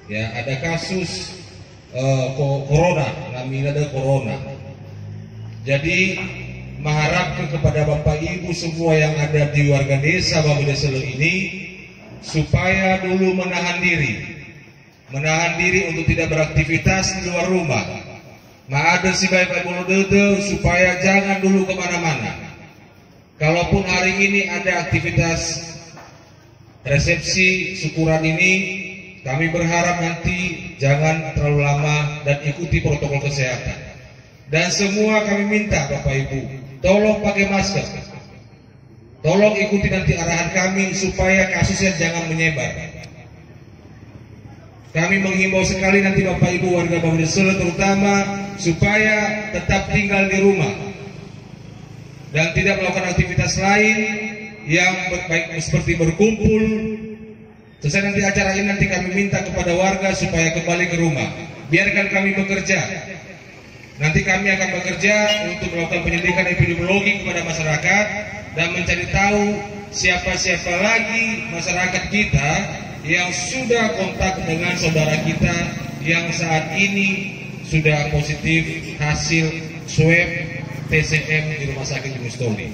Ya, ada kasus corona, namanya ada corona. Jadi mengharapkan kepada Bapak Ibu semua yang ada di warga desa Babade Selo ini supaya dulu menahan diri untuk tidak beraktivitas di luar rumah. Ada si baik-baik bolodede supaya jangan dulu kemana-mana. Kalaupun hari ini ada aktivitas resepsi syukuran ini, kami berharap nanti jangan terlalu lama dan ikuti protokol kesehatan. Dan semua kami minta Bapak Ibu, tolong pakai masker. Tolong ikuti nanti arahan kami supaya kasusnya jangan menyebar. Kami menghimbau sekali nanti Bapak Ibu warga Babade Selo terutama supaya tetap tinggal di rumah dan tidak melakukan aktivitas lain yang baik seperti berkumpul. Selesai nanti acara ini nanti kami minta kepada warga supaya kembali ke rumah. Biarkan kami bekerja. Nanti kami akan bekerja untuk melakukan penyelidikan epidemiologi kepada masyarakat dan mencari tahu siapa-siapa lagi masyarakat kita yang sudah kontak dengan saudara kita yang saat ini sudah positif hasil swab TCM di Rumah Sakit Mustoli.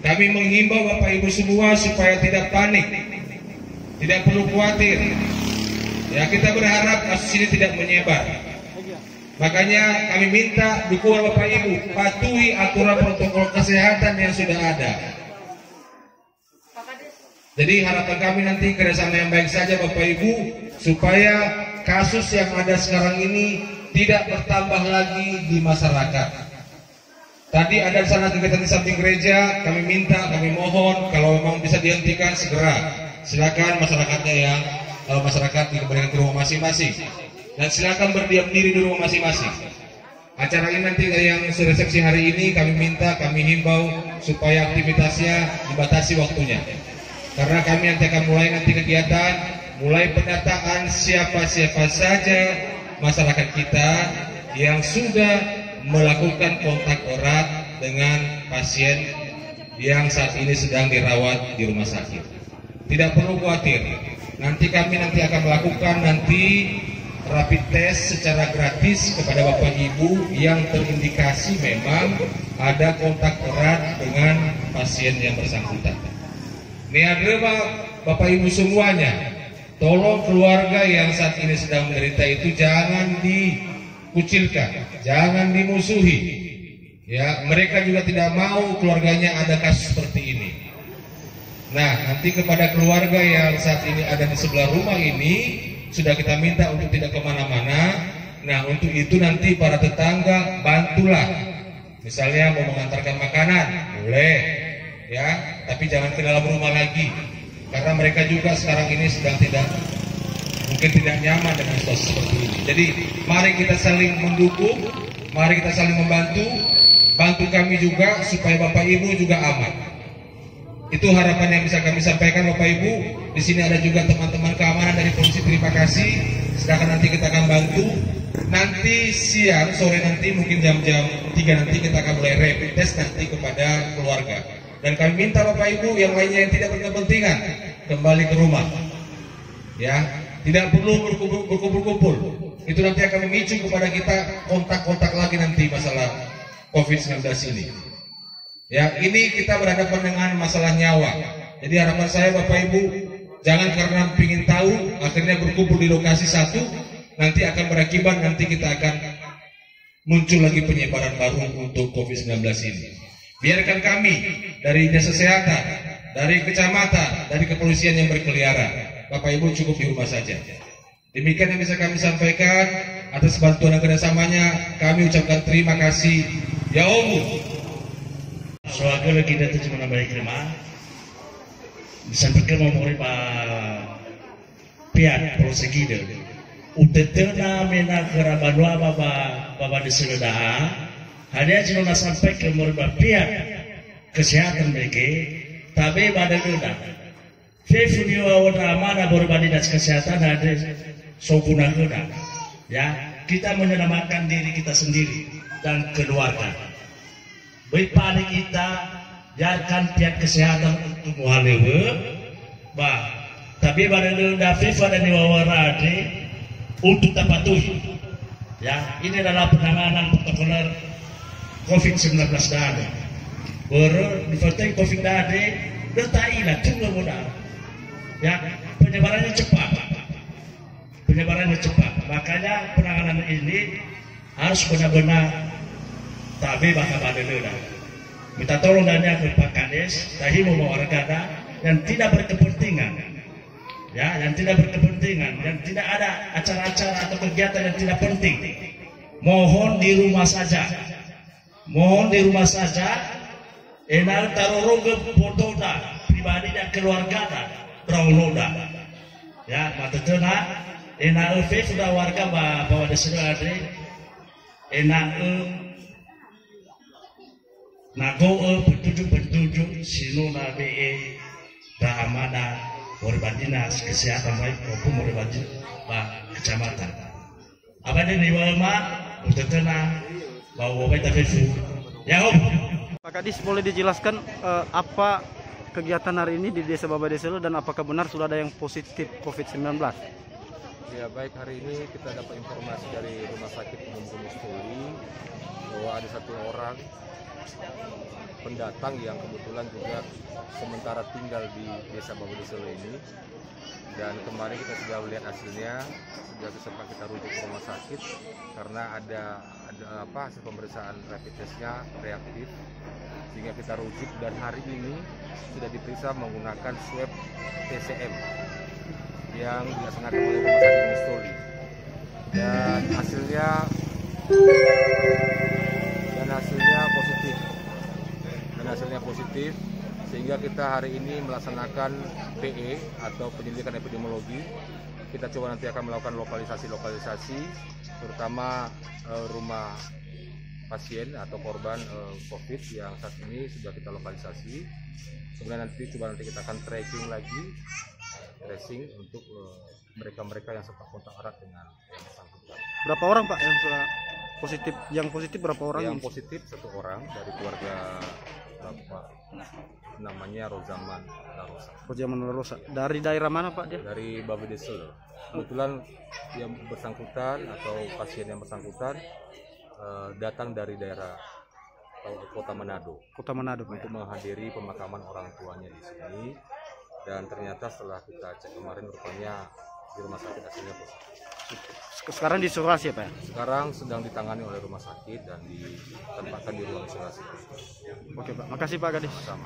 Kami menghimbau Bapak Ibu semua supaya tidak panik, tidak perlu khawatir. Ya, kita berharap kasus ini tidak menyebar. Makanya kami minta dukungan Bapak Ibu, patuhi aturan protokol kesehatan yang sudah ada. Jadi harapan kami nanti kerjasama yang baik saja Bapak Ibu, supaya kasus yang ada sekarang ini tidak bertambah lagi di masyarakat. Tadi ada di sana kegiatan di samping gereja, kami minta, kami mohon kalau memang bisa dihentikan segera. Silakan masyarakatnya yang masyarakat dikembalikan ke rumah masing-masing. Dan silakan berdiam diri di rumah masing-masing. Acara ini nanti yang resepsi hari ini kami minta, kami himbau supaya aktivitasnya dibatasi waktunya. Karena kami nanti akan mulai kegiatan, mulai pendataan siapa-siapa saja masyarakat kita yang sudah melakukan kontak erat dengan pasien yang saat ini sedang dirawat di rumah sakit. Tidak perlu khawatir. Nanti kami akan melakukan rapid test secara gratis kepada Bapak Ibu yang terindikasi memang ada kontak erat dengan pasien yang bersangkutan. Ini adalah Bapak Ibu semuanya, tolong keluarga yang saat ini sedang menderita itu jangan dikucilkan, jangan dimusuhi. Ya, mereka juga tidak mau keluarganya ada kasus seperti ini. Nah, nanti kepada keluarga yang saat ini ada di sebelah rumah ini sudah kita minta untuk tidak kemana-mana. Nah, untuk itu nanti para tetangga bantulah. Misalnya mau mengantarkan makanan, boleh, ya, tapi jangan ke dalam rumah lagi, karena mereka juga sekarang ini sedang mungkin tidak nyaman dengan situasi seperti ini. Jadi mari kita saling mendukung, mari kita saling bantu kami juga supaya Bapak Ibu juga aman. Itu harapan yang bisa kami sampaikan Bapak Ibu. Di sini ada juga teman-teman keamanan dari polisi, terima kasih. Sedangkan nanti kita akan bantu. Nanti siang, sore nanti mungkin jam-jam 3 nanti kita akan mulai rapid test nanti kepada keluarga. Dan kami minta Bapak Ibu yang lainnya yang tidak berkepentingan kembali ke rumah. Ya, tidak perlu berkumpul-kumpul. Itu nanti akan memicu kepada kita kontak-kontak lagi nanti masalah COVID-19 ini. Ya, ini kita berhadapan dengan masalah nyawa. Jadi harapan saya Bapak Ibu, jangan karena ingin tahu akhirnya berkumpul di lokasi satu, nanti akan berakibat nanti kita akan muncul lagi penyebaran baru untuk COVID-19 ini. Biarkan kami dari dinas kesehatan, dari kecamatan, dari kepolisian yang berkeliaran. Bapak Ibu cukup di rumah saja. Demikian yang bisa kami sampaikan. Atas bantuan dan kerjasamanya kami ucapkan terima kasih. Ya Allah. Soalnya lagi kita cuma nambah terima. Disampaikan memori pihak prosegi deh. Utetena mena kerabanua baba di Seledaha. Hanya cuma sampai ke memori pihak kesehatan mereka. Tapi pada kita, Fevuniwa mana berbanding dinas kesehatan ada soguna kita. Ya, kita menyelamatkan diri kita sendiri dan keluarga. Baik panik kita biarkan pihak kesehatan untuk muhalewe, bah, tapi pada David pada niwawarade untuk tapatuhi. Ya, ini adalah penanganan protokoler COVID-19 dade. Baru difotoin COVID dade, detailah tunggu mudah. Ya, penyebarannya cepat. Penyebarannya cepat. Makanya penanganan ini harus benar-benar tabi bakal pada leda. Minta tolong dari aku Pak Kades, tahimu warga yang tidak berkepentingan, ya, yang tidak berkepentingan, yang tidak ada acara-acara atau kegiatan yang tidak penting. Mohon di rumah saja, mohon di rumah saja. Enal taruh ke foto dah pribadi dan keluarga dah, rawloda. Ya, matutuna. Enal sudah warga bawa desanya ada. Enal nago bertujuh sinu nabe da amana berbandina kesehatan baik maupun berbanding kecamatan. Apa ini wama betulna bahwa kita fesu. Ya Om. Pak Kadis, boleh dijelaskan apa kegiatan hari ini di Desa Baba Deselo dan apakah benar sudah ada yang positif COVID-19? Ya, baik, hari ini kita dapat informasi dari Rumah Sakit Umum Gunung Stoli bahwa ada satu orang pendatang yang kebetulan juga sementara tinggal di Desa Baba Deselo ini, dan kemarin kita sudah melihat hasilnya, sudah sempat kita rujuk ke rumah sakit karena ada hasil pemeriksaan rapid testnya reaktif, sehingga kita rujuk dan hari ini sudah diperiksa menggunakan swab TCM yang dilaksanakan oleh Rumah Sakit Gunung Stoli, dan hasilnya positif, sehingga kita hari ini melaksanakan PE atau penyelidikan epidemiologi. Kita coba nanti akan melakukan lokalisasi terutama rumah pasien atau korban COVID yang saat ini sudah kita lokalisasi. Kemudian nanti kita akan tracing untuk mereka yang sempat kontak erat dengan yang bersangkutan. Berapa orang Pak yang sudah positif? Yang positif berapa orang? Yang positif satu orang dari keluarga Bapak, namanya Rozaman Larosa. Rozaman Larosa. Dari daerah mana Pak dia? Dari Baba Deselo. Kebetulan yang bersangkutan atau pasien yang bersangkutan datang dari daerah Kota Manado. Kota Manado Pak. Untuk menghadiri pemakaman orang tuanya di sini, dan ternyata setelah kita cek kemarin rupanya di rumah sakit hasilnya positif. Sekarang diisolasi ya Pak? Sekarang sedang ditangani oleh rumah sakit dan ditempatkan di ruang isolasi. Oke Pak, makasih Pak Kadis. Sama.